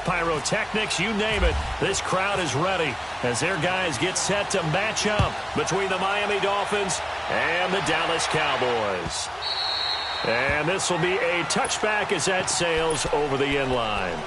pyrotechnics, you name it. This crowd is ready as their guys get set to match up between the Miami Dolphins and the Dallas Cowboys. And this will be a touchback as that sails over the end line.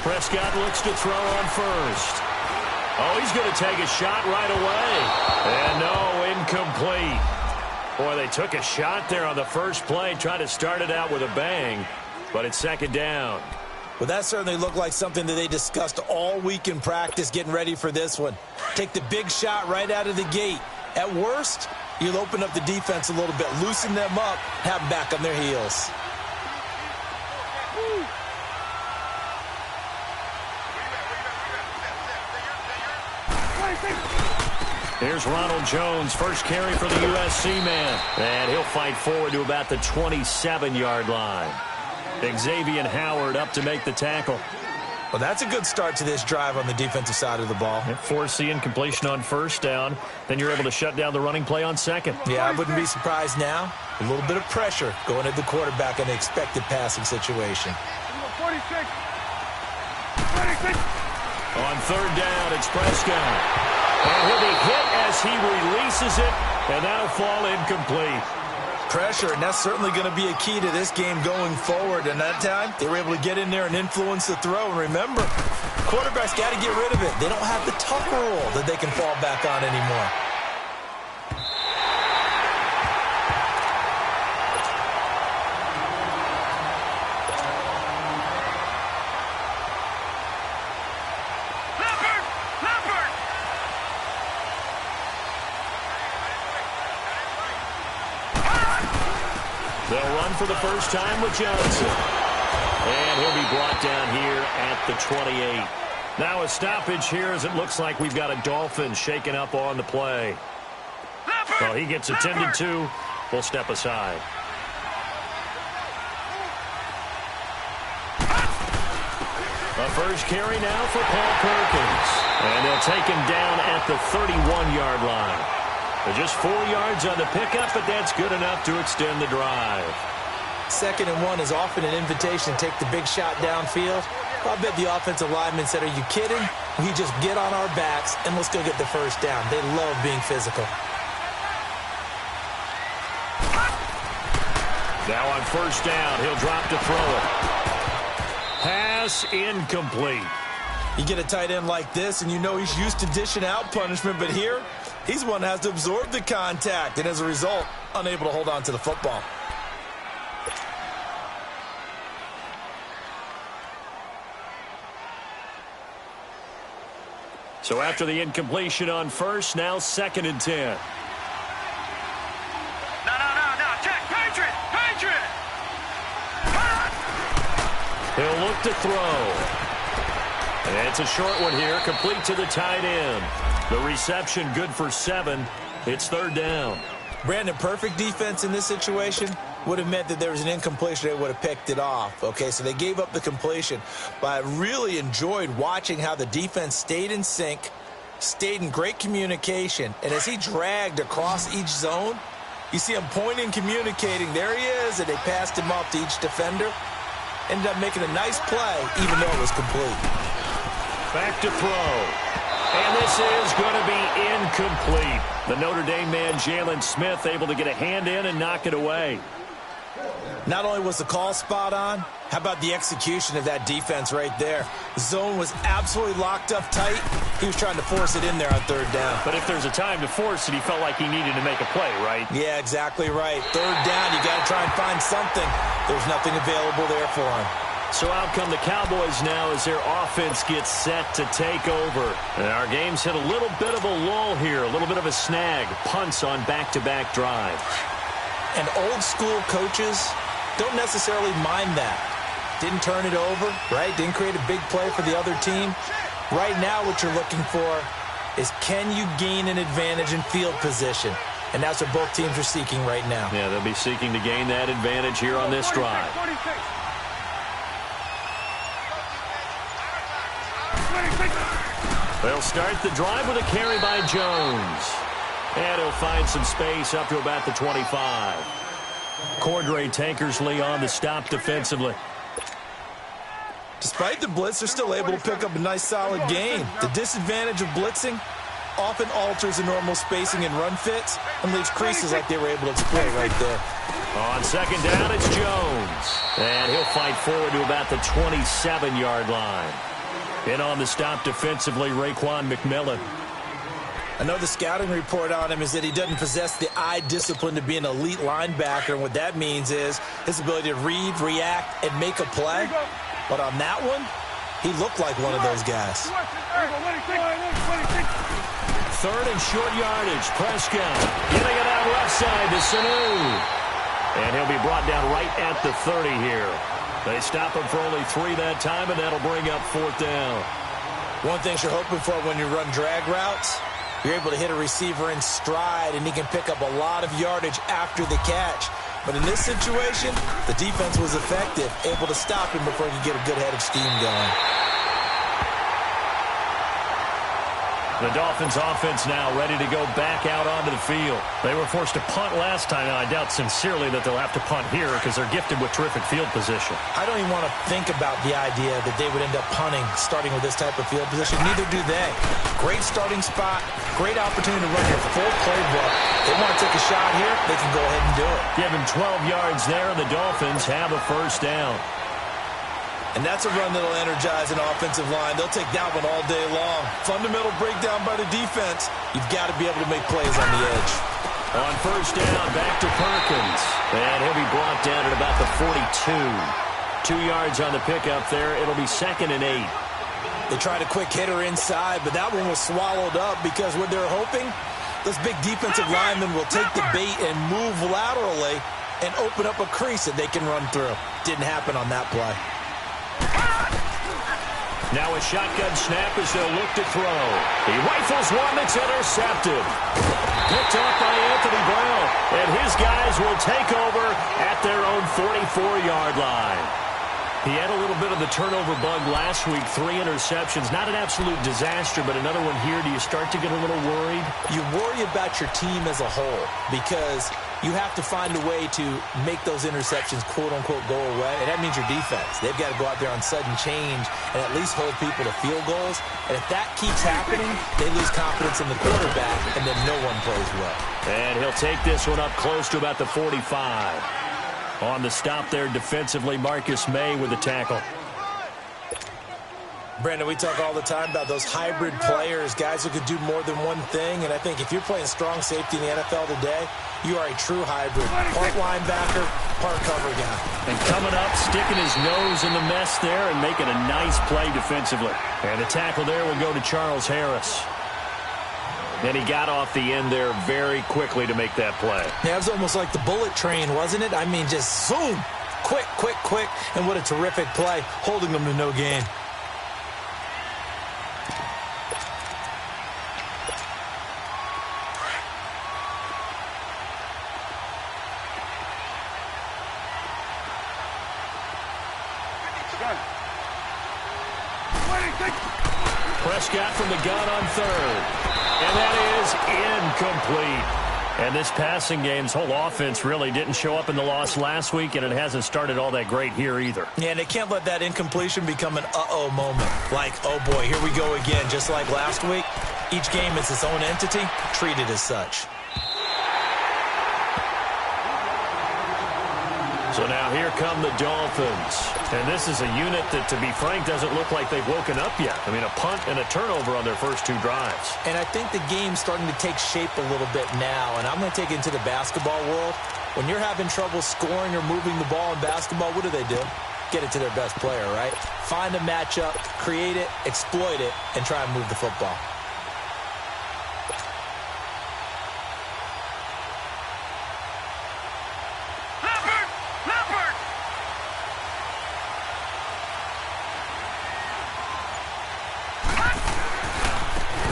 Prescott looks to throw on first. Oh, he's going to take a shot right away. And no, incomplete. Boy, they took a shot there on the first play, tried to start it out with a bang, but it's second down. Well, that certainly looked like something that they discussed all week in practice, getting ready for this one. Take the big shot right out of the gate. At worst, you'll open up the defense a little bit, loosen them up, have them back on their heels. Here's Ronald Jones, first carry for the USC man. And he'll fight forward to about the 27-yard line. Xavier Howard up to make the tackle. Well, that's a good start to this drive on the defensive side of the ball. Force the incompletion on first down. Then you're able to shut down the running play on second. Yeah, I wouldn't be surprised now. A little bit of pressure going at the quarterback in an expected passing situation. 46. On third down, it's Prescott. And he'll be hit as he releases it, and that'll fall incomplete. Pressure, and that's certainly going to be a key to this game going forward. And that time, they were able to get in there and influence the throw. And remember, quarterbacks got to get rid of it. They don't have the Tucker rule that they can fall back on anymore. They'll run for the first time with Johnson. And he'll be brought down here at the 28. Now a stoppage here as it looks like we've got a Dolphin shaken up on the play. Well, he gets attended to. We'll step aside. A first carry now for Paul Perkins. And they'll take him down at the 31-yard line. They're just 4 yards on the pickup, but that's good enough to extend the drive. 2nd and 1 is often an invitation to take the big shot downfield. I bet the offensive lineman said, are you kidding? We just get on our backs and let's go get the first down. They love being physical. Now on first down, he'll drop to throw it. Pass incomplete. You get a tight end like this, and you know he's used to dishing out punishment, but here, he's the one that has to absorb the contact, and as a result, unable to hold on to the football. So after the incompletion on first, now 2nd and 10. No. Check. Patriot. He'll look to throw. And it's a short one here, complete to the tight end. The reception good for 7. It's 3rd down. Brandon, perfect defense in this situation would have meant that there was an incompletion. They would have picked it off. Okay, so they gave up the completion. But I really enjoyed watching how the defense stayed in sync, stayed in great communication. And as he dragged across each zone, you see him pointing, communicating. There he is, and they passed him off to each defender. Ended up making a nice play, even though it was complete. Back to throw. And this is going to be incomplete. The Notre Dame man, Jalen Smith, able to get a hand in and knock it away. Not only was the call spot on, how about the execution of that defense right there? The zone was absolutely locked up tight. He was trying to force it in there on 3rd down. But if there's a time to force it, he felt like he needed to make a play, right? Yeah, exactly right. 3rd down, you got to try and find something. There's nothing available there for him. So out come the Cowboys now as their offense gets set to take over. And our game's hit a little bit of a lull here, a little bit of a snag. Punts on back-to-back drives. And old school coaches don't necessarily mind that. Didn't turn it over, right? Didn't create a big play for the other team. Right now what you're looking for is, can you gain an advantage in field position? And that's what both teams are seeking right now. Yeah, they'll be seeking to gain that advantage here on this drive. They'll start the drive with a carry by Jones. And he'll find some space up to about the 25. Cordray Tankersley on the stop defensively. Despite the blitz, they're still able to pick up a nice solid gain. The disadvantage of blitzing often alters the normal spacing and run fits and leaves creases like they were able to exploit right there. On second down, it's Jones. And he'll fight forward to about the 27-yard line. In on the stop defensively, Raekwon McMillan. I know the scouting report on him is that he doesn't possess the eye discipline to be an elite linebacker. And what that means is his ability to read, react, and make a play. But on that one, he looked like one of those guys. Third and short yardage. Prescott getting it out left side to Sanu. And he'll be brought down right at the 30 here. They stop him for only 3 that time, and that'll bring up 4th down. One thing you're hoping for when you run drag routes, you're able to hit a receiver in stride, and he can pick up a lot of yardage after the catch. But in this situation, the defense was effective, able to stop him before he could get a good head of steam going. The Dolphins offense now ready to go back out onto the field. They were forced to punt last time, and I doubt sincerely that they'll have to punt here because they're gifted with terrific field position. I don't even want to think about the idea that they would end up punting starting with this type of field position. Neither do they. Great starting spot, great opportunity to run your full playbook. They want to take a shot here, they can go ahead and do it. Give him 12 yards there, and the Dolphins have a first down. And that's a run that'll energize an offensive line. They'll take that one all day long. Fundamental breakdown by the defense. You've got to be able to make plays on the edge. On first down, back to Perkins. And he'll be brought down at about the 42. 2 yards on the pickup there. It'll be 2nd and 8. They tried a quick hitter inside, but that one was swallowed up because what they're hoping, those big defensive linemen will take the bait and move laterally and open up a crease that they can run through. Didn't happen on that play. Now a shotgun snap as they'll look to throw. He rifles one that's intercepted. Picked off by Anthony Brown. And his guys will take over at their own 44-yard line. He had a little bit of the turnover bug last week. 3 interceptions. Not an absolute disaster, but another one here. Do you start to get a little worried? You worry about your team as a whole because you have to find a way to make those interceptions, quote-unquote, go away. And that means your defense. They've got to go out there on sudden change and at least hold people to field goals. And if that keeps happening, they lose confidence in the quarterback, and then no one plays well. And he'll take this one up close to about the 45. On the stop there defensively, Marcus May with the tackle. Brandon, we talk all the time about those hybrid players, guys who could do more than one thing. And I think if you're playing strong safety in the NFL today, you are a true hybrid. Part linebacker, part cover guy. And coming up, sticking his nose in the mess there and making a nice play defensively. And the tackle there will go to Charles Harris. And he got off the end there very quickly to make that play. Yeah, it was almost like the bullet train, wasn't it? I mean, just zoom. Quick, quick, quick. And what a terrific play, holding them to no gain. Prescott from the gun on third. And that is incomplete. And this passing game's whole offense really didn't show up in the loss last week, and it hasn't started all that great here either. Yeah, and they can't let that incompletion become an uh-oh moment. Like, oh boy, here we go again. Just like last week, each game is its own entity, treated as such. So now here come the Dolphins. And this is a unit that, to be frank, doesn't look like they've woken up yet. I mean, a punt and a turnover on their first 2 drives. And I think the game's starting to take shape a little bit now. And I'm going to take it into the basketball world. When you're having trouble scoring or moving the ball in basketball, what do? Get it to their best player, right? Find a matchup, create it, exploit it, and try and move the football.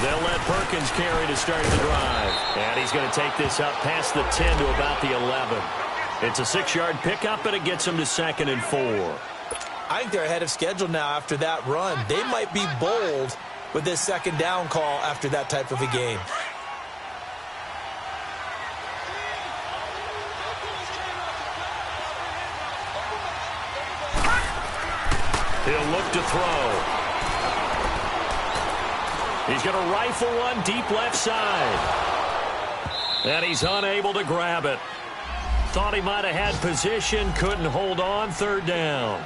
They'll let Perkins carry to start the drive. And he's going to take this up past the 10 to about the 11. It's a 6-yard pickup, and it gets him to 2nd and 4. I think they're ahead of schedule now after that run. They might be bold with this 2nd down call after that type of a game. He'll look to throw. He's going to rifle one deep left side. And he's unable to grab it. Thought he might have had position, couldn't hold on, 3rd down.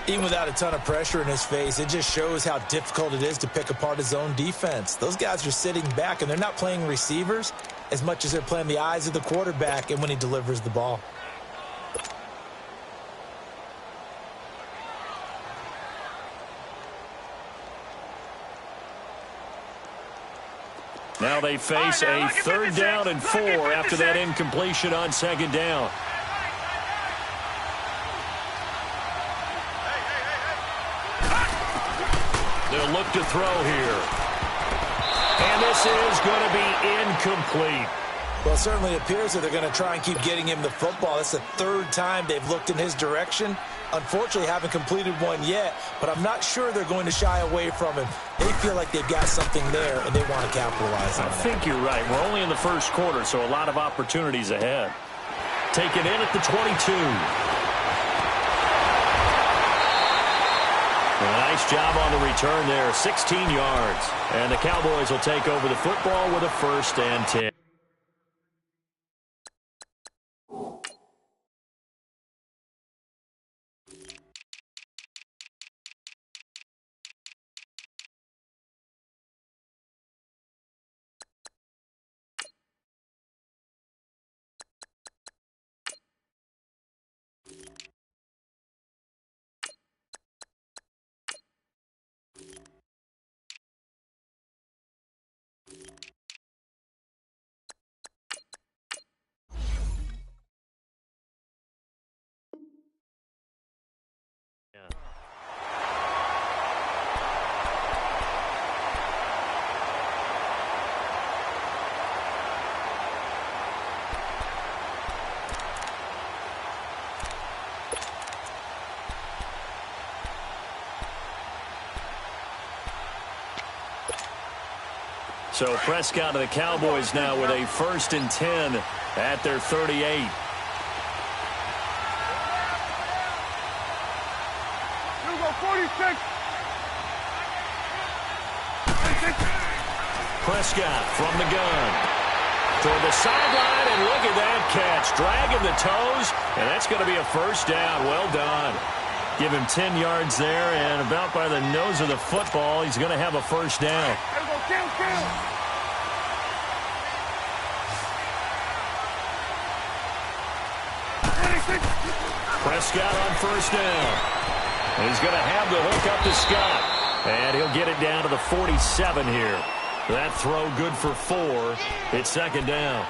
Even without a ton of pressure in his face, it just shows how difficult it is to pick apart his own defense. Those guys are sitting back, and they're not playing receivers as much as they're playing the eyes of the quarterback and when he delivers the ball. Now they face a 3rd down and 4 after that incompletion on 2nd down. They'll look to throw here. And this is going to be incomplete. Well, it certainly appears that they're going to try and keep getting him the football. That's the 3rd time they've looked in his direction. Unfortunately, haven't completed one yet, but I'm not sure they're going to shy away from him. They feel like they've got something there, and they want to capitalize on it. I think you're right. We're only in the 1st quarter, so a lot of opportunities ahead. Taken in at the 22. A nice job on the return there, 16 yards. And the Cowboys will take over the football with a 1st and 10. So Prescott of the Cowboys now with a 1st and 10 at their 38. Prescott from the gun. Toward the sideline, and look at that catch. Dragging the toes, and that's going to be a 1st down. Well done. Give him 10 yards there, and about by the nose of the football, he's going to have a 1st down. Prescott on 1st down. And he's going to have the hook up to Scott. And he'll get it down to the 47 here. That throw good for 4. It's 2nd down.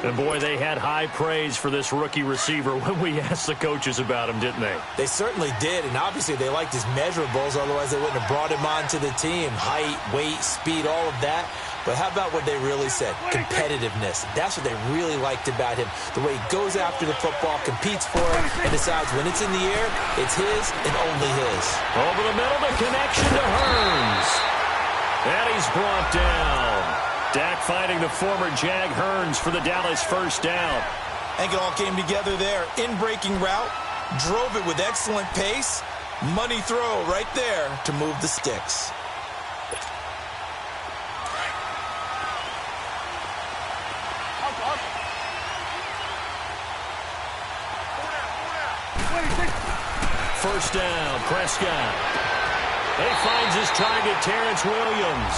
And, boy, they had high praise for this rookie receiver when we asked the coaches about him, didn't they? They certainly did, and obviously they liked his measurables. Otherwise, they wouldn't have brought him onto the team. Height, weight, speed, all of that. But how about what they really said? Competitiveness. That's what they really liked about him. The way he goes after the football, competes for it, and decides when it's in the air, it's his and only his. Over the middle, the connection to Hearns. And he's brought down. Dak finding the former Jag Hearns for the Dallas 1st down. I think it all came together there. In-breaking route, drove it with excellent pace. Money throw right there to move the sticks. First down, Prescott. He finds his target, Terrence Williams.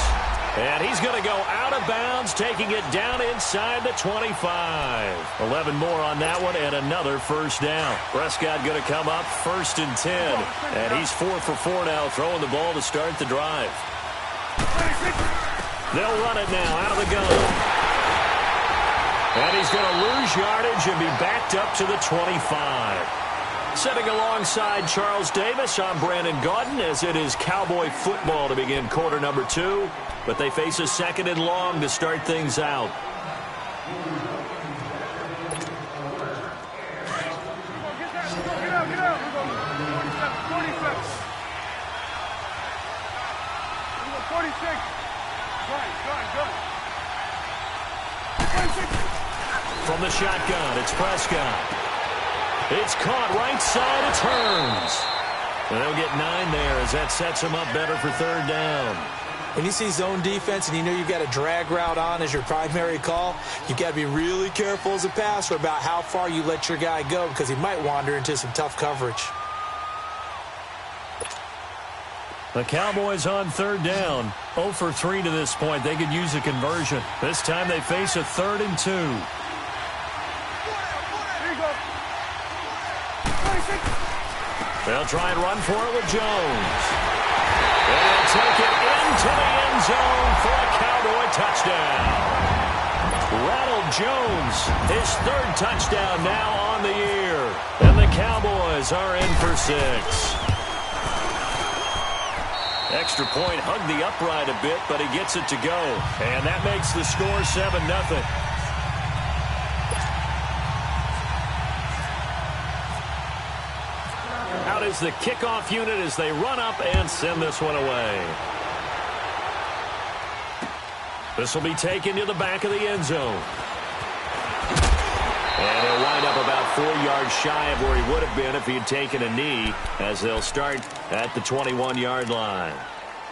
And he's going to go out of bounds, taking it down inside the 25. 11 more on that one, and another 1st down. Prescott going to come up 1st and 10. And he's 4 for 4 now, throwing the ball to start the drive. They'll run it now out of the gun. And he's going to lose yardage and be backed up to the 25. Sitting alongside Charles Davis, I'm Brandon Gaudin, as it is Cowboy football to begin quarter number 2. But they face a second and long to start things out. From the shotgun, it's Prescott. It's caught right side, it turns. And they'll get 9 there as that sets them up better for third down. When you see zone defense and you know you've got a drag route on as your primary call, you've got to be really careful as a passer about how far you let your guy go because he might wander into some tough coverage. The Cowboys on third down. 0 for 3 to this point. They could use a conversion. This time they face a 3rd and 2. They'll try and run for it with Jones. And they'll take it into the end zone for a Cowboy touchdown. Ronald Jones, his 3rd touchdown now on the year. And the Cowboys are in for 6. Extra point hugged the upright a bit, but he gets it to go. And that makes the score 7-0. Out is the kickoff unit as they run up and send this one away. This will be taken to the back of the end zone. And he'll wind up about 4 yards shy of where he would have been if he had taken a knee, as they'll start at the 21-yard line.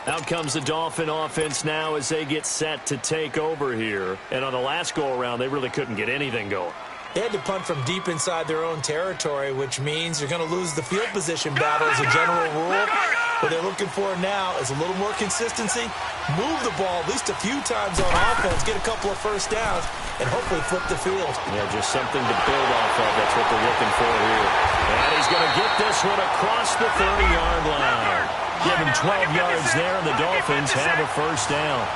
Out comes the Dolphin offense now as they get set to take over here. And on the last go-around, they really couldn't get anything going. They had to punt from deep inside their own territory, which means you're going to lose the field position battle as a general rule. What they're looking for now is a little more consistency, move the ball at least a few times on offense, get a couple of first downs, and hopefully flip the field. Yeah, just something to build off of. That's what they're looking for here. And he's going to get this one across the 30-yard line. Give him 12 yards there, and the Dolphins have a first down.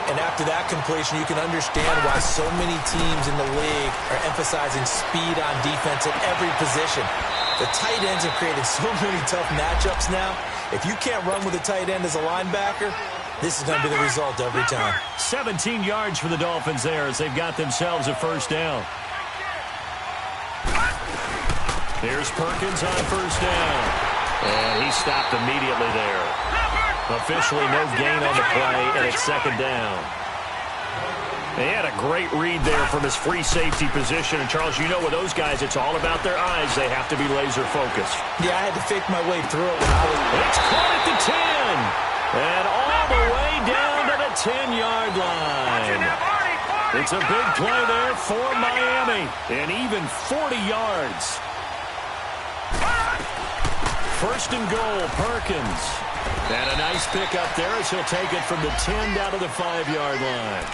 And after that completion, you can understand why so many teams in the league are emphasizing speed on defense at every position. The tight ends have created so many tough matchups now. If you can't run with a tight end as a linebacker, this is going to be the result every time. 17 yards for the Dolphins there as they've got themselves a first down. Here's Perkins on first down. And he stopped immediately there. Officially no gain on the play, and it's second down. He had a great read there from his free safety position. And, Charles, you know with those guys, it's all about their eyes. They have to be laser-focused. Yeah, I had to fake my way through it when I was... It's caught at the 10. And all the way down to the 10-yard line. It's a big play there for Miami. And even 40 yards. First and goal, Perkins. And a nice pick up there as he'll take it from the 10 down to the 5-yard line.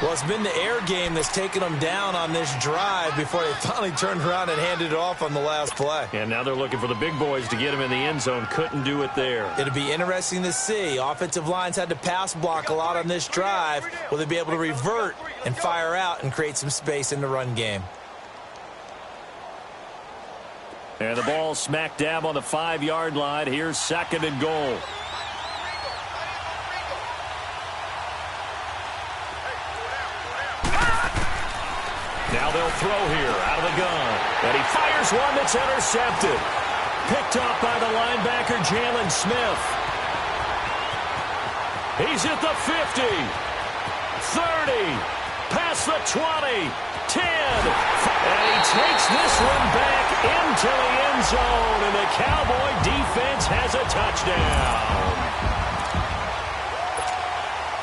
Well, it's been the air game that's taken them down on this drive before they finally turned around and handed it off on the last play. And now they're looking for the big boys to get him in the end zone. Couldn't do it there. It'll be interesting to see. Offensive lines had to pass block a lot on this drive. Will they be able to revert and fire out and create some space in the run game? And the ball smack dab on the 5-yard line. Here's second and goal. Now they'll throw here out of the gun. And he fires one that's intercepted. Picked up by the linebacker, Jalen Smith. He's at the 50. 30. Past the 20. 10. And he takes this one back into the end zone. And the Cowboy defense has a touchdown.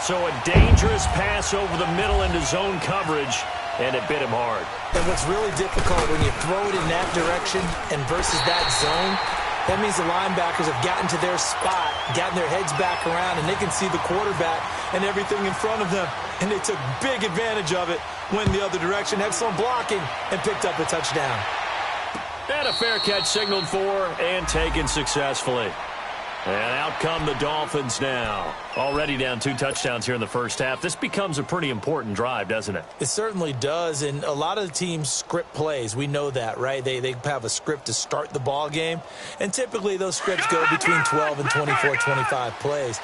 So a dangerous pass over the middle into zone coverage. And it bit him hard. And what's really difficult when you throw it in that direction and versus that zone, that means the linebackers have gotten to their spot, gotten their heads back around, and they can see the quarterback and everything in front of them. And they took big advantage of it, went the other direction, excellent blocking, and picked up a touchdown. And a fair catch signaled for and taken successfully. And out come the Dolphins now. Already down 2 touchdowns here in the first half. This becomes a pretty important drive, doesn't it? It certainly does, and a lot of the teams script plays. We know that, right? They have a script to start the ball game, and typically those scripts go between 12 and 24, 25 plays.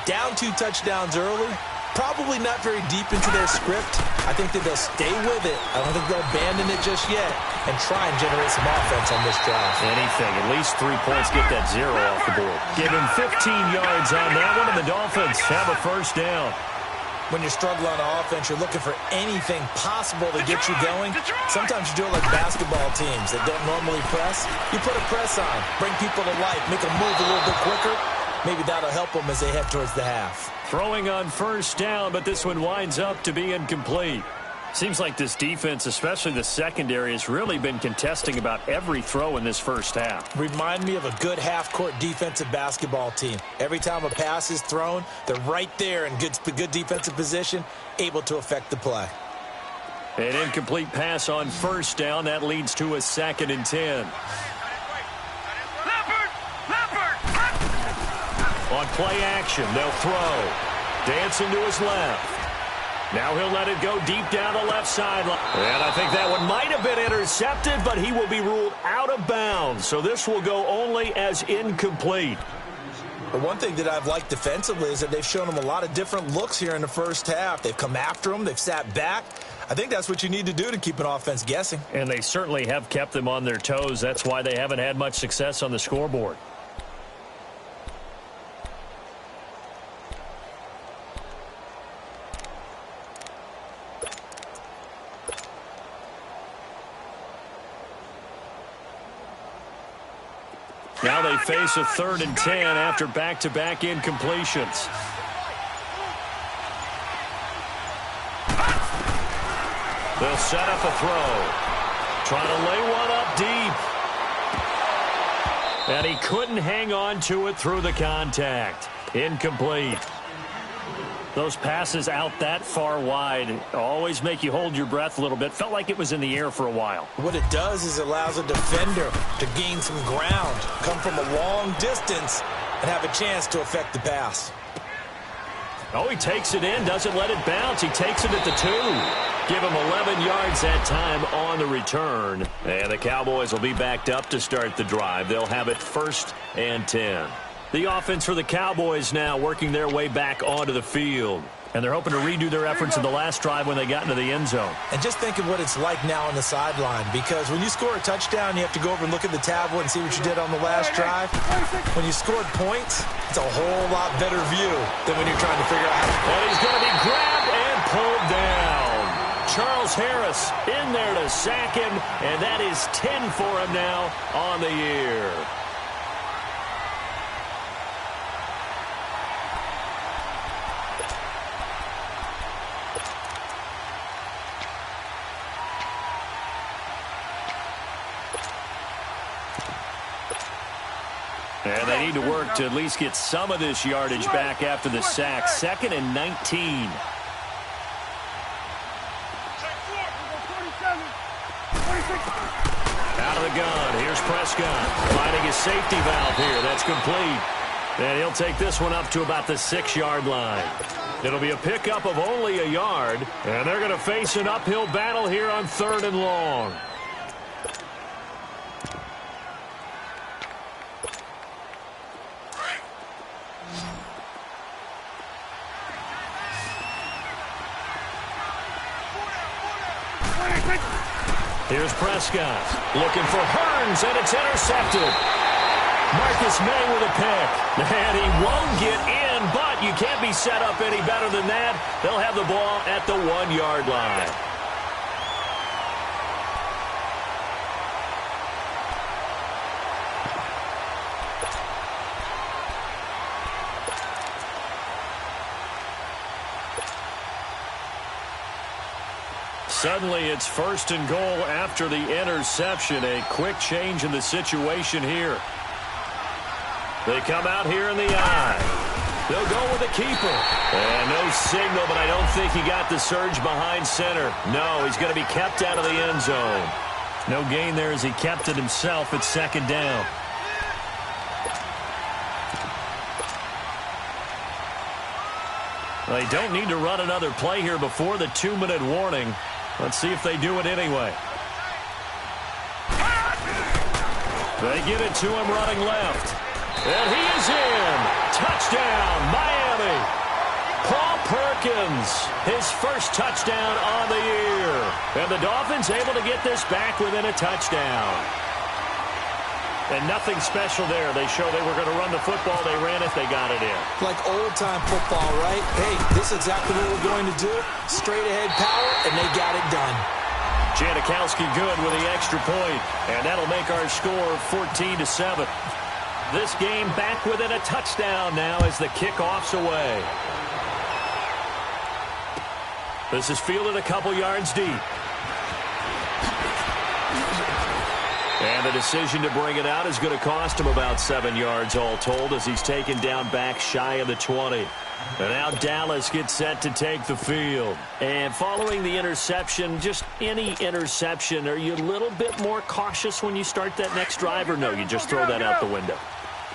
Down 2 touchdowns early, probably not very deep into their script. I think that they'll stay with it. I don't think they'll abandon it just yet and try and generate some offense on this drive. Anything, at least 3 points, get that 0 off the board. Give him 15 yards on that one, and the Dolphins have a first down. When you're struggling on offense, you're looking for anything possible to get you going. Sometimes you do it like basketball teams that don't normally press. You put a press on, bring people to life, make them move a little bit quicker. Maybe that'll help them as they head towards the half. Throwing on first down, but this one winds up to be incomplete. Seems like this defense, especially the secondary, has really been contesting about every throw in this first half. Remind me of a good half-court defensive basketball team. Every time a pass is thrown, they're right there in good defensive position, able to affect the play. An incomplete pass on first down. That leads to a 2nd and 10. On play action, they'll throw. Dancing to his left. Now he'll let it go deep down the left sideline. And I think that one might have been intercepted, but he will be ruled out of bounds. So this will go only as incomplete. But one thing that I've liked defensively is that they've shown him a lot of different looks here in the first half. They've come after him. They've sat back. I think that's what you need to do to keep an offense guessing. And they certainly have kept them on their toes. That's why they haven't had much success on the scoreboard. Now they face a 3rd and 10 after back-to-back incompletions. They'll set up a throw. Trying to lay one up deep. And he couldn't hang on to it through the contact. Incomplete. Those passes out that far wide always make you hold your breath a little bit. Felt like it was in the air for a while. What it does is it allows a defender to gain some ground, come from a long distance, and have a chance to affect the pass. Oh, he takes it in, doesn't let it bounce. He takes it at the 2. Give him 11 yards that time on the return. And the Cowboys will be backed up to start the drive. They'll have it 1st and 10. The offense for the Cowboys now working their way back onto the field. And they're hoping to redo their efforts in the last drive when they got into the end zone. And just think of what it's like now on the sideline, because when you score a touchdown, you have to go over and look at the tablet and see what you did on the last drive. When you scored points, it's a whole lot better view than when you're trying to figure out. And he's going to be grabbed and pulled down. Charles Harris in there to sack him, and that is 10 for him now on the year. And they need to work to at least get some of this yardage back after the sack. 2nd and 19. Out of the gun. Here's Prescott. Finding his safety valve here. That's complete. And he'll take this one up to about the 6-yard line. It'll be a pickup of only a yard. And they're going to face an uphill battle here on 3rd and long. Here's Prescott looking for Hearns, and it's intercepted. Marcus May with a pick, and he won't get in, but you can't be set up any better than that. They'll have the ball at the 1-yard line. Suddenly, it's 1st and goal after the interception. A quick change in the situation here. They come out here in the eye. They'll go with the keeper. And no signal, but I don't think he got the surge behind center. No, he's going to be kept out of the end zone. No gain there as he kept it himself at 2nd down. They don't need to run another play here before the 2-minute warning. Let's see if they do it anyway. They get it to him running left. And he is in. Touchdown, Miami. Paul Perkins, his first touchdown on the year. And the Dolphins able to get this back within a touchdown. And nothing special there. They show they were going to run the football. They ran it. They got it in. Like old-time football, right? Hey, this is exactly what we're going to do. Straight-ahead power, and they got it done. Janikowski good with the extra point. And that'll make our score 14-7. This game back within a touchdown now as the kickoff's away. This is fielded a couple yards deep. And the decision to bring it out is going to cost him about 7 yards all told as he's taken down back shy of the 20. And now Dallas gets set to take the field. And following the interception, just any interception, are you a little bit more cautious when you start that next drive, or no, you just throw that out the window?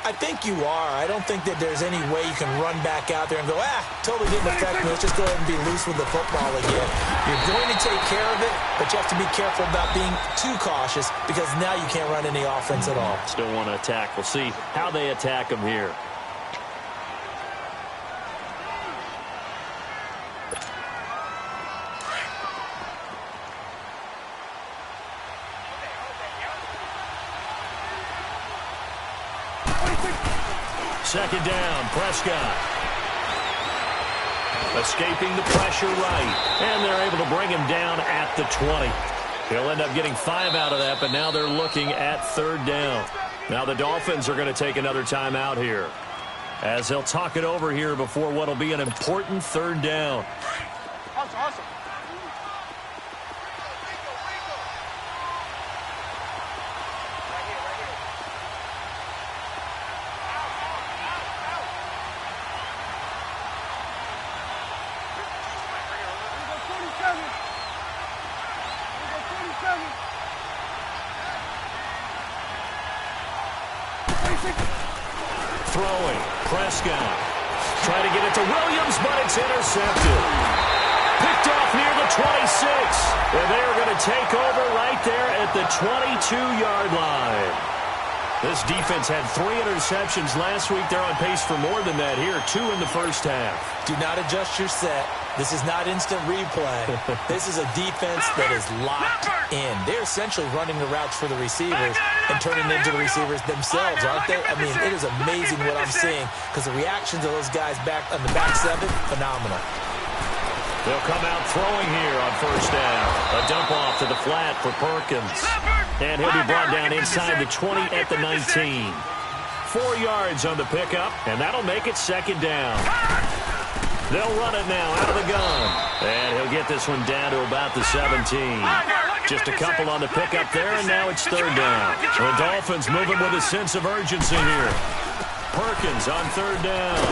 I think you are. I don't think that there's any way you can run back out there and go, totally didn't affect me. Let's just go ahead and be loose with the football again. You're going to take care of it, but you have to be careful about being too cautious because now you can't run any offense at all. Still want to attack. We'll see how they attack him here. Second down, Prescott. Escaping the pressure right. And they're able to bring him down at the 20. He'll end up getting 5 out of that, but now they're looking at third down. Now the Dolphins are going to take another timeout here, as they'll talk it over here before what will be an important third down. Awesome. Throwing, Prescott. Trying to get it to Williams, but it's intercepted. Picked off near the 26. And they're going to take over right there at the 22-yard line. This defense had 3 interceptions last week. They're on pace for more than that here. 2 in the first half. Do not adjust your set. This is not instant replay. This is a defense that is locked in. They're essentially running the routes for the receivers and turning them into the receivers themselves, aren't they? I mean, it is amazing what I'm seeing because the reactions of those guys back on the back 7, phenomenal. They'll come out throwing here on first down. A dump off to the flat for Perkins. And he'll be brought down inside the 20 at the 19. 4 yards on the pickup, and that'll make it second down. They'll run it now out of the gun. And he'll get this one down to about the 17. Just a couple on the pickup there, and now it's third down. The Dolphins moving with a sense of urgency here. Perkins on third down.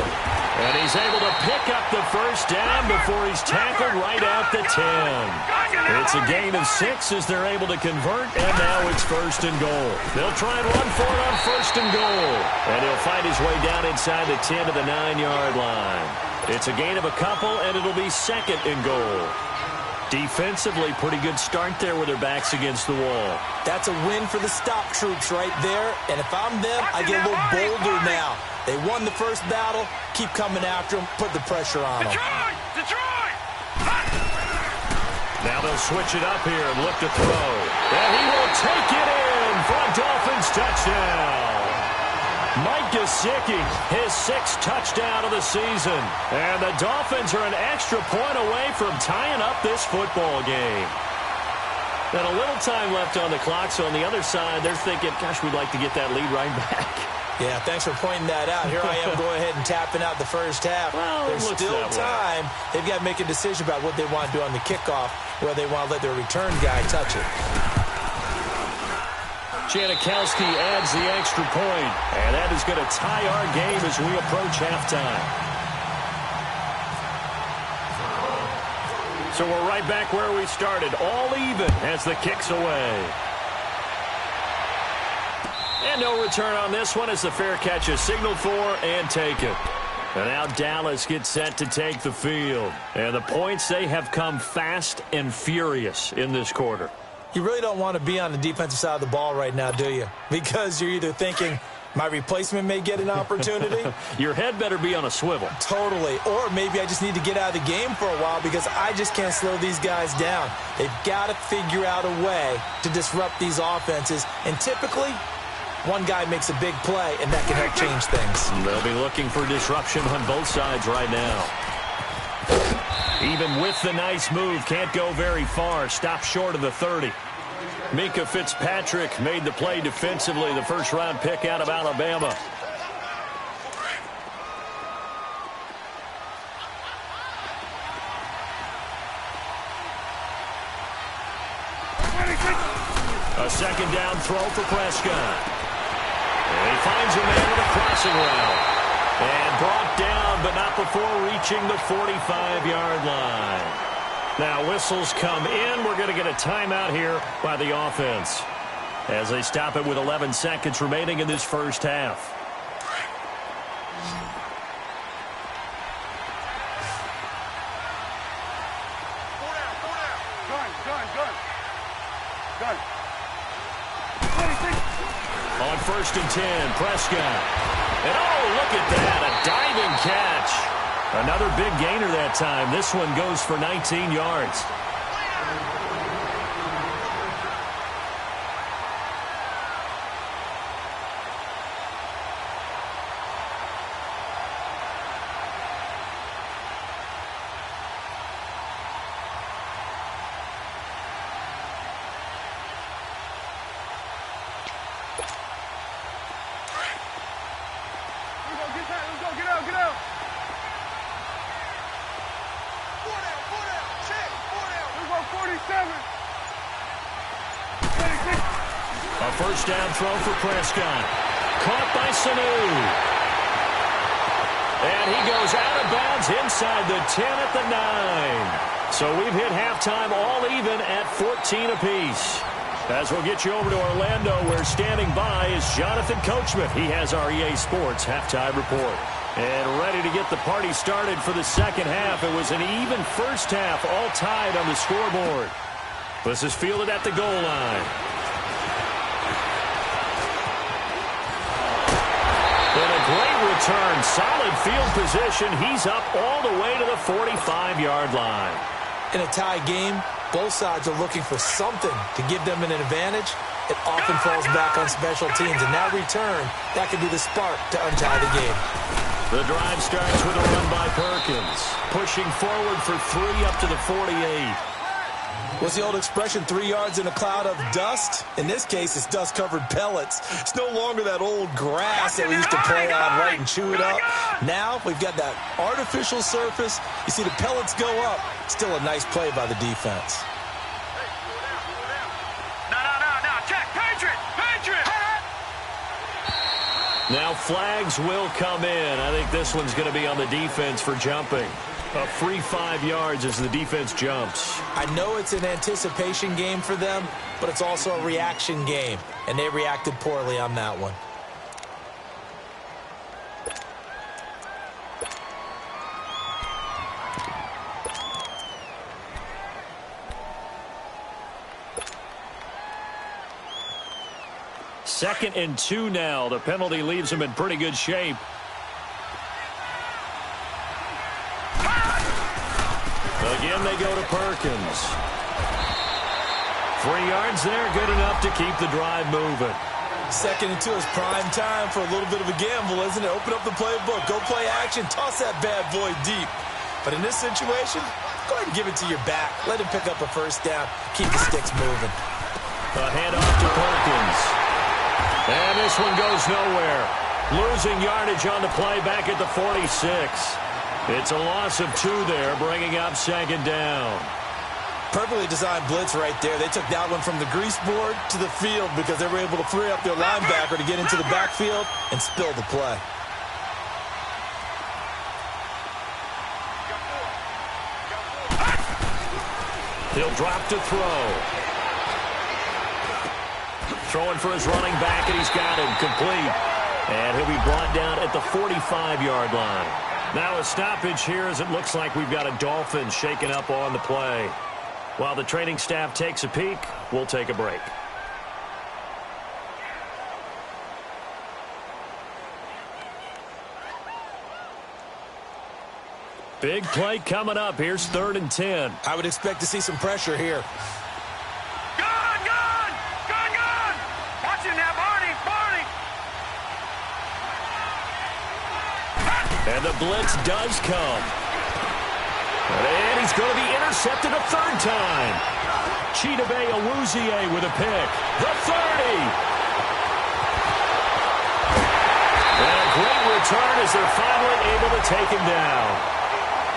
And he's able to pick up the first down before he's tackled right at the 10. It's a gain of 6 as they're able to convert, and now it's first and goal. They'll try and run for it on first and goal. And he'll fight his way down inside the 10 to the 9-yard line. It's a gain of a couple, and it'll be second and goal. Defensively, pretty good start there with their backs against the wall. That's a win for the stop troops right there. And if I'm them, I get a little bolder now. They won the first battle. Keep coming after them. Put the pressure on them. Detroit! Now they'll switch it up here and look to throw. And he will take it in for a Dolphins touchdown. Mike Gesicki, his 6th touchdown of the season. And the Dolphins are an extra point away from tying up this football game. And a little time left on the clock, so on the other side, they're thinking, gosh, we'd like to get that lead right back. Yeah, thanks for pointing that out. Here I am going ahead and tapping out the first half. Well, there's still time. They've got to make a decision about what they want to do on the kickoff, whether they want to let their return guy touch it. Janikowski adds the extra point, and that is going to tie our game as we approach halftime. So we're right back where we started, all even as the kick's away. And no return on this one as the fair catch is signaled for and taken. And now Dallas gets set to take the field. And the points, they have come fast and furious in this quarter. You really don't want to be on the defensive side of the ball right now, do you? Because you're either thinking, my replacement may get an opportunity. Your head better be on a swivel. Totally. Or maybe I just need to get out of the game for a while because I just can't slow these guys down. They've got to figure out a way to disrupt these offenses. And typically, one guy makes a big play, and that can help change things. They'll be looking for disruption on both sides right now. Even with the nice move, can't go very far. Stop short of the 30. Minka Fitzpatrick made the play defensively, the first-round pick out of Alabama. A second down throw for Prescott. And he finds a man with a crossing route. And brought down, but not before reaching the 45-yard line. Now whistles come in. We're going to get a timeout here by the offense as they stop it with 11 seconds remaining in this first half. On 1st and 10, Prescott. And oh, look at that, a diving catch. Another big gainer that time. This one goes for 19 yards. A first down throw for Prescott. Caught by Sanu. And he goes out of bounds inside the 10 at the 9. So we've hit halftime all even at 14 apiece. As we'll get you over to Orlando, where standing by is Jonathan Coachman. He has our EA Sports halftime report. And ready to get the party started for the second half. It was an even first half, all tied on the scoreboard. This is fielded at the goal line. And a great return, solid field position. He's up all the way to the 45-yard line. In a tie game, both sides are looking for something to give them an advantage. It often falls back on special teams, and that return, that could be the spark to untie the game. The drive starts with a run by Perkins, pushing forward for 3 up to the 48. What's the old expression, 3 yards in a cloud of dust? In this case, it's dust-covered pellets. It's no longer that old grass that we used to play on, right, and chew it up. Now, we've got that artificial surface. You see the pellets go up. Still a nice play by the defense. No, check, Patriot! Now flags will come in. I think this one's going to be on the defense for jumping. A free 5 yards as the defense jumps. I know it's an anticipation game for them, but it's also a reaction game, and they reacted poorly on that one. Second and 2 now. The penalty leaves them in pretty good shape. Again, they go to Perkins. 3 yards there, good enough to keep the drive moving. Second and 2 is prime time for a little bit of a gamble, isn't it? Open up the playbook, go play action, toss that bad boy deep. But in this situation, go ahead and give it to your back. Let him pick up a first down, keep the sticks moving. A handoff to Perkins. And this one goes nowhere. Losing yardage on the play back at the 46. It's a loss of 2 there, bringing up second down. Perfectly designed blitz right there. They took that one from the grease board to the field because they were able to free up their linebacker to get into the backfield and spill the play. He'll drop to throw. Throwing for his running back, and he's got him complete. And he'll be brought down at the 45-yard line. Now a stoppage here as it looks like we've got a Dolphin shaken up on the play. While the training staff takes a peek, we'll take a break. Big play coming up. Here's 3rd and 10. I would expect to see some pressure here. Gun! Gun! Gun! Gun! Watch him now, Barney! Barney! And the blitz does come. And he's going to be intercepted a 3rd time. Chidobe Awuzie with a pick. The 30. And a great return as they're finally able to take him down.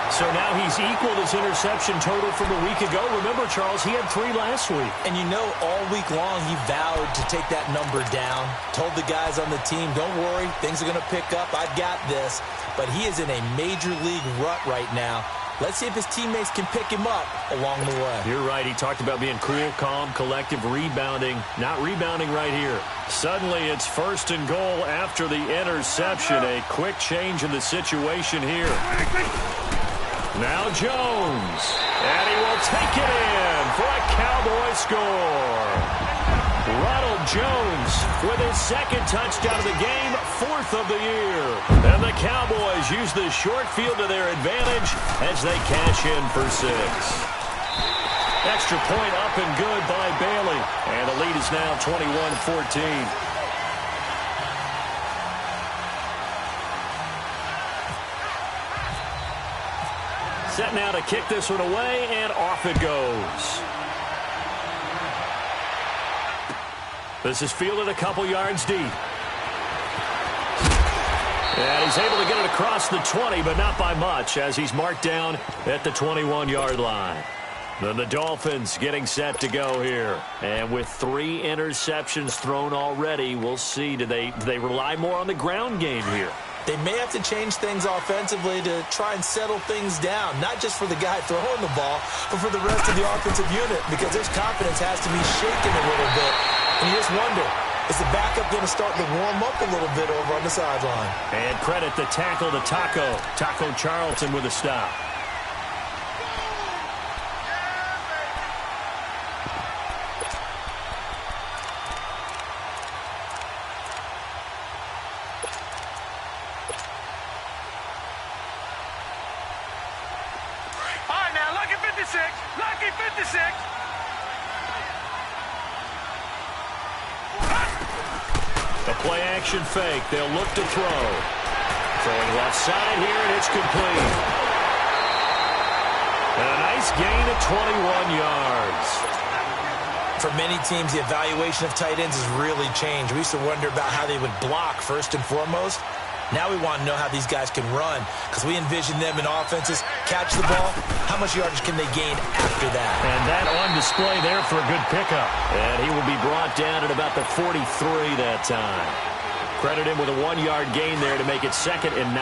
So now he's equaled his interception total from a week ago. Remember, Charles, he had 3 last week. And you know, all week long he vowed to take that number down. Told the guys on the team, don't worry, things are going to pick up. I've got this. But he is in a major league rut right now. Let's see if his teammates can pick him up along the way. You're right. He talked about being cool, calm, collective, rebounding. Not rebounding right here. Suddenly, it's 1st and goal after the interception. A quick change in the situation here. Now Jones. And he will take it in for a Cowboy score. Ronald Jones with his 2nd touchdown of the game, 4th of the year. And the Cowboys use the short field to their advantage as they cash in for 6. Extra point up and good by Bailey. And the lead is now 21-14. Set now to kick this one away, and off it goes. This is fielded a couple yards deep. And he's able to get it across the 20, but not by much, as he's marked down at the 21-yard line. Then the Dolphins getting set to go here. And with 3 interceptions thrown already, we'll see. Do they rely more on the ground game here? They may have to change things offensively to try and settle things down, not just for the guy throwing the ball, but for the rest of the offensive unit, because his confidence has to be shaken a little bit. And you just wonder, is the backup going to start to warm up a little bit over on the sideline? And credit the tackle to Taco Charlton with a stop. Lucky 56. The play action fake. They'll look to throw. Throwing left side here, and it's complete. And a nice gain of 21 yards. For many teams, the evaluation of tight ends has really changed. We used to wonder about how they would block first and foremost. Now we want to know how these guys can run, because we envision them in offenses catch the ball. How much yardage can they gain after that? And that on display there for a good pickup. And he will be brought down at about the 43 that time. Credit him with a 1-yard gain there to make it 2nd and 9.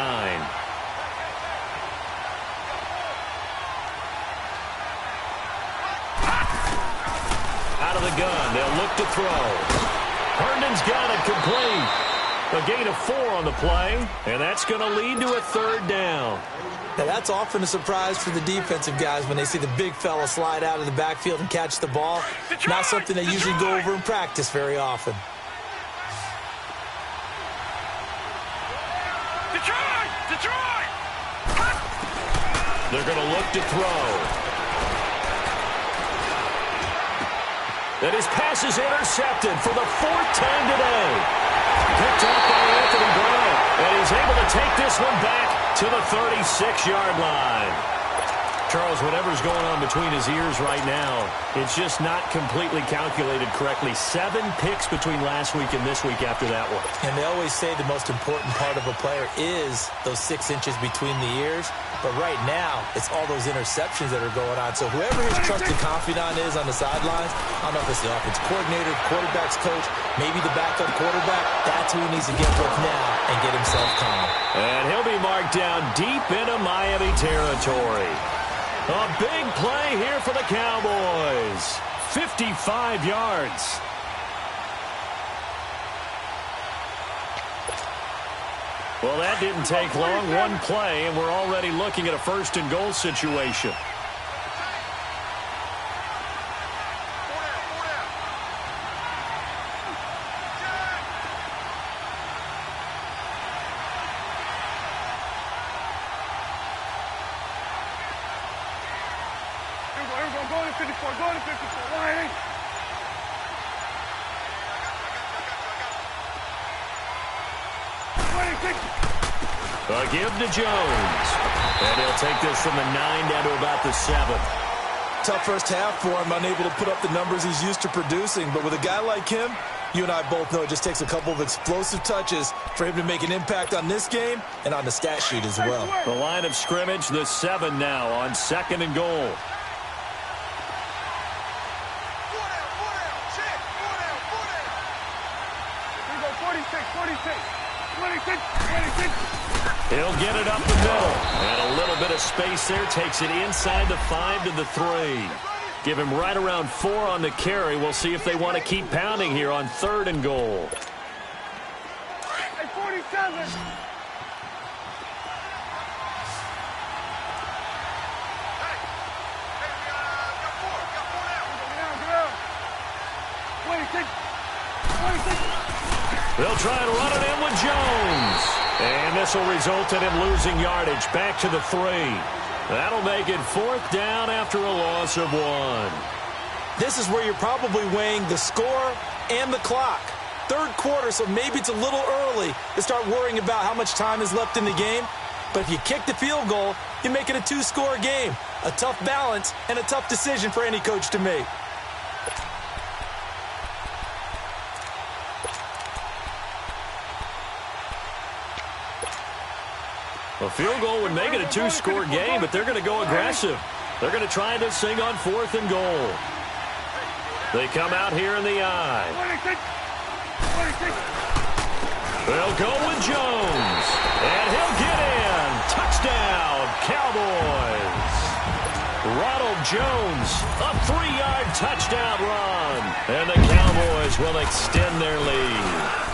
Out of the gun, they'll look to throw. Herndon's got it complete. A gain of 4 on the play, and that's going to lead to a 3rd down. Now, that's often a surprise for the defensive guys when they see the big fella slide out of the backfield and catch the ball. Not something they usually go over in practice very often. Detroit! They're going to look to throw. And his pass is intercepted for the 4th time today. Picked up by Anthony Brown. And he's able to take this one back to the 36-yard line. Charles, whatever's going on between his ears right now, it's just not completely calculated correctly. 7 picks between last week and this week after that one. And they always say the most important part of a player is those 6 inches between the ears. But right now, it's all those interceptions that are going on. So whoever his trusted confidant is on the sidelines, I don't know if it's the offense coordinator, quarterback's coach, maybe the backup quarterback, that's who he needs to get with now and get himself calm. And he'll be marked down deep into Miami territory. A big play here for the Cowboys. 55 yards. Well, that didn't take long. One play, and we're already looking at a first-and-goal situation. Go to 54. Go to 54. Why? A give to Jones. And he'll take this from the 9 down to about the 7. Tough first half for him, unable to put up the numbers he's used to producing. But with a guy like him, you and I both know it just takes a couple of explosive touches for him to make an impact on this game and on the stat sheet as well. The line of scrimmage, the 7 now on 2nd and goal. He'll get it up the middle. And a little bit of space there. Takes it inside the 5 to the 3. Give him right around 4 on the carry. We'll see if they want to keep pounding here on 3rd and goal. Hey, 47. They'll try and run it in with Jones. And this will result in him losing yardage back to the 3. That'll make it 4th down after a loss of 1. This is where you're probably weighing the score and the clock. 3rd quarter, so maybe it's a little early to start worrying about how much time is left in the game. But if you kick the field goal, you make it a 2-score game. A tough balance and a tough decision for any coach to make. A field goal would make it a 2-score game, but they're going to go aggressive. They're going to try this thing on 4th and goal. They come out here in the eye. They'll go with Jones. And he'll get in. Touchdown, Cowboys. Ronald Jones, a 3-yard touchdown run. And the Cowboys will extend their lead.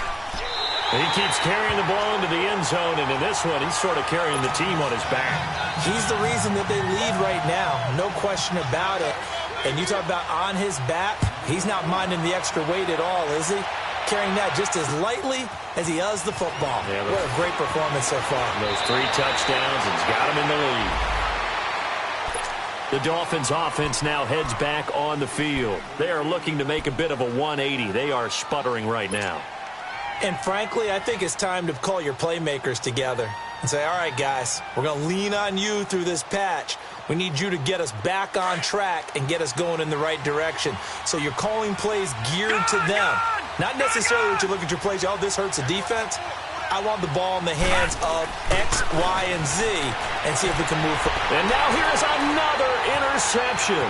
He keeps carrying the ball into the end zone, and in this one, he's sort of carrying the team on his back. He's the reason that they lead right now, no question about it. And you talk about on his back, he's not minding the extra weight at all, is he? Carrying that just as lightly as he does the football. Yeah, what a great performance so far. Those 3 touchdowns, it's got him in the lead. The Dolphins offense now heads back on the field. They are looking to make a bit of a 180. They are sputtering right now. And frankly, I think it's time to call your playmakers together and say, all right, guys, we're going to lean on you through this patch. We need you to get us back on track and get us going in the right direction. So you're calling plays geared to them. Not necessarily what you look at your plays, oh, this hurts the defense. I want the ball in the hands of X, Y, and Z and see if we can move forward. And now here's another interception.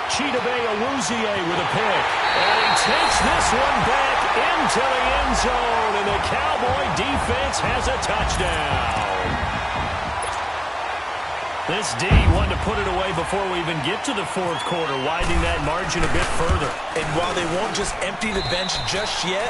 Chidobe Awuzie with a pick. And he takes this one back into the end zone. And the Cowboy defense has a touchdown. This D wanted to put it away before we even get to the 4th quarter, widening that margin a bit further. And while they won't just empty the bench just yet,